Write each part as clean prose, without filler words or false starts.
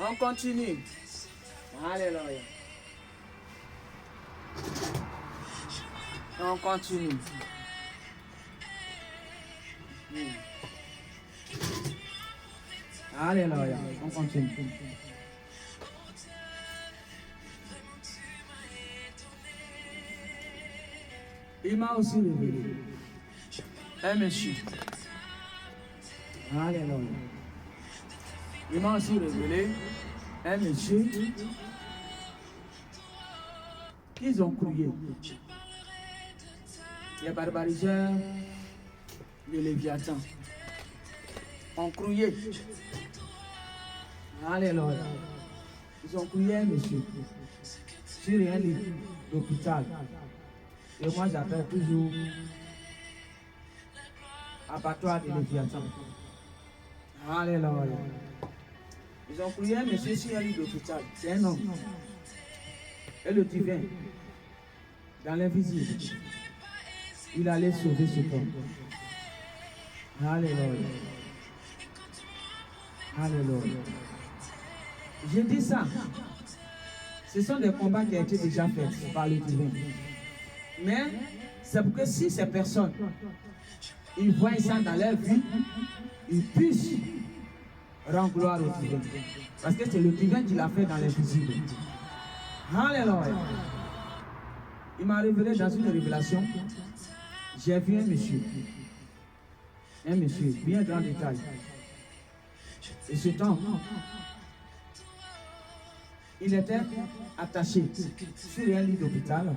On continue. Alléluia. On continue. Alléluia. On continue. Il m'a aussi révélé un monsieur. Alléluia. Il m'a aussi révélé un monsieur qu'ils ont crié. Les barbariseurs de Léviathan ont crié. Alléluia. Ils ont crié un monsieur sur un lit d'hôpital. Et moi j'appelle toujours abattoir de Léviathan. Alléluia. Ils ont crié un monsieur sur un lit d'hôpital. C'est un homme. Et le divin, dans l'invisible, il allait sauver ce homme. Alléluia. Alléluia. Je dis ça. Ce sont des combats qui ont été déjà faits par le divin. Mais c'est pour que si ces personnes, ils voient ça dans leur vie, ils puissent rendre gloire au divin. Parce que c'est le divin qui l'a fait dans l'invisible. Alléluia. Il m'a révélé dans une révélation, j'ai vu un monsieur bien grand détail. Et ce temps, il était attaché sur un lit d'hôpital,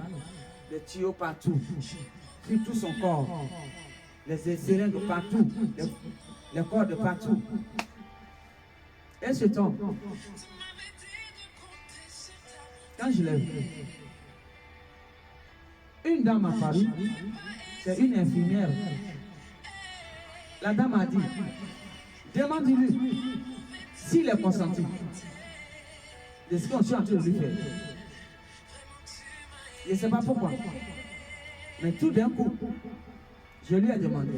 des tuyaux partout, sur tout son corps, les seringues partout, les cordes partout. Et ce temps, quand je l'ai vu, une dame a paru, c'est une infirmière. La dame a dit, demande-lui s'il est consenti de ce qu'on est en train de lui faire. Je ne sais pas pourquoi. Mais tout d'un coup, je lui ai demandé.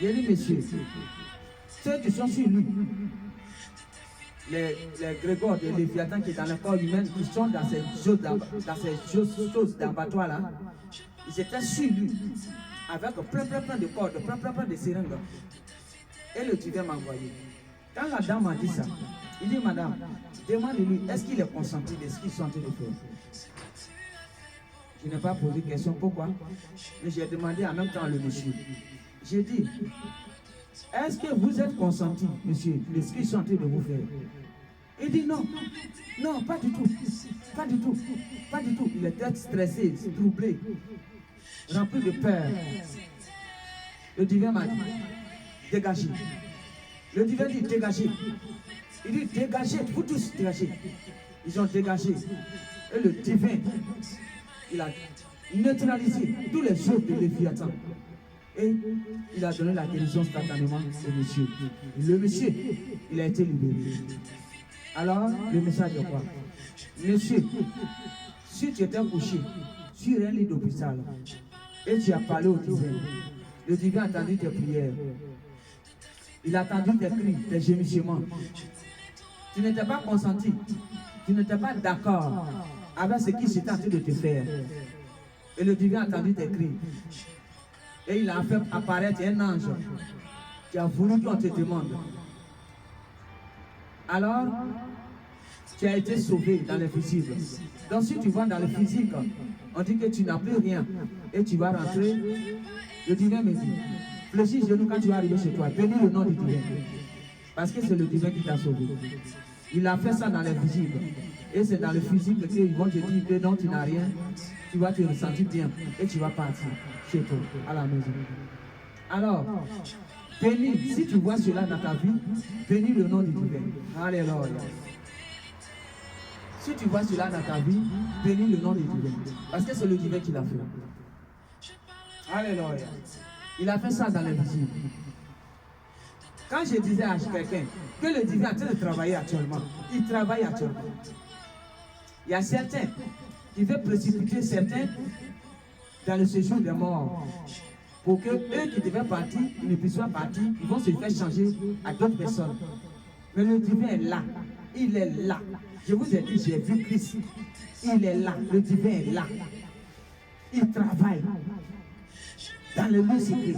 J'ai dit, monsieur, ceux qui sont sur lui, les grégores de Léviathan qui est dans le corps humain, qui sont dans ces choses d'abattoir là, ils étaient sur lui, avec plein de cordes, plein de seringues. Et le divin m'a envoyé. Quand la dame m'a dit ça, il dit, madame, demande-lui, est-ce qu'il est consenti de ce qu'ils sont en train de faire? Je n'ai pas posé de question, pourquoi? Mais j'ai demandé en même temps le monsieur. J'ai dit, est-ce que vous êtes consenti, monsieur, de ce qu'ils sont en train de vous faire? Il dit non, non, pas du tout, pas du tout, pas du tout. Il était stressé, troublé, rempli de peur. Le divin m'a dit, dégagez. Le divin dit, dégagez. Il dit, dégagez, vous tous dégagez. Ils ont dégagé. Et le divin, il a neutralisé tous les autres de Léviathan. Et il a donné la guérison instantanément au monsieur. Le monsieur, il a été libéré. Alors, le message est quoi? Monsieur, si tu étais couché sur un lit d'hôpital et tu as parlé au divin, le divin a entendu tes prières. Il a entendu tes cris, tes gémissements. Tu n'étais pas consenti. Tu n'étais pas d'accord avec ce qui s'était en train de te faire. Et le divin a entendu tes cris. Et il a fait apparaître un ange qui a voulu qu'on te demande. Alors, tu as été sauvé dans le physique. Donc si tu vas dans le physique, on dit que tu n'as plus rien et tu vas rentrer. Le divin me dit, fléchis les genoux quand tu vas arriver chez toi. Bénis le nom du divin. Parce que c'est le divin qui t'a sauvé. Il a fait ça dans le physique. Et c'est dans le physique qu'ils vont te dire que non, tu n'as rien. Tu vas te ressentir bien et tu vas partir chez toi, à la maison. Alors, bénis, si tu vois cela dans ta vie, bénis le nom du divin. Alléluia. Si tu vois cela dans ta vie, bénis le nom du divin. Parce que c'est le divin qui l'a fait. Alléluia. Il a fait ça dans l'invisible. Quand je disais à quelqu'un que le divin est en train de travailler actuellement, il travaille actuellement. Il y a certains qui veulent précipiter certains dans le séjour des morts. Pour que eux qui devaient partir, ils ne puissent pas partir, ils vont se faire changer à d'autres personnes. Mais le divin est là. Il est là. Je vous ai dit, j'ai vu Christ. Il est là. Le divin est là. Il travaille dans le lieu secret.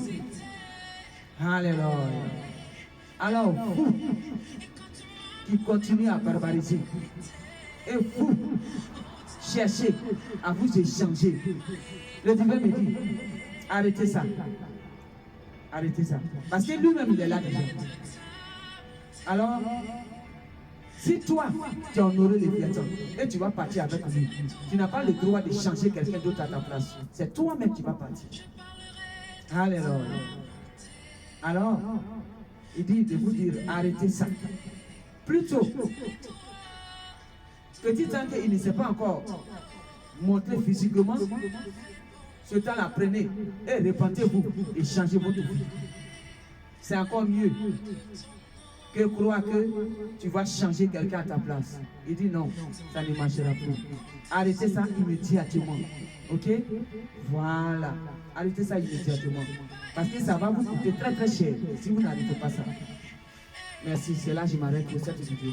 Alléluia. Alors, vous qui continuez à barbariser, et vous cherchez à vous échanger, le divin me dit, arrêtez ça. Arrêtez ça. Parce que lui-même, il est là déjà. Alors, si toi, tu as honoré les Léviathan et tu vas partir avec lui, tu n'as pas le droit de changer quelqu'un d'autre à ta place. C'est toi-même qui vas partir. Alléluia. Alors, il dit de vous dire, arrêtez ça. Plutôt, petit temps qu'il ne s'est pas encore montré physiquement, ce temps-là, prenez et répentez-vous et changez votre vie. C'est encore mieux que croire que tu vas changer quelqu'un à ta place. Il dit non, ça ne marchera plus. Arrêtez ça immédiatement. Ok? Voilà. Arrêtez ça immédiatement. Parce que ça va vous coûter très très cher si vous n'arrêtez pas ça. Merci, c'est là que je m'arrête pour cette vidéo.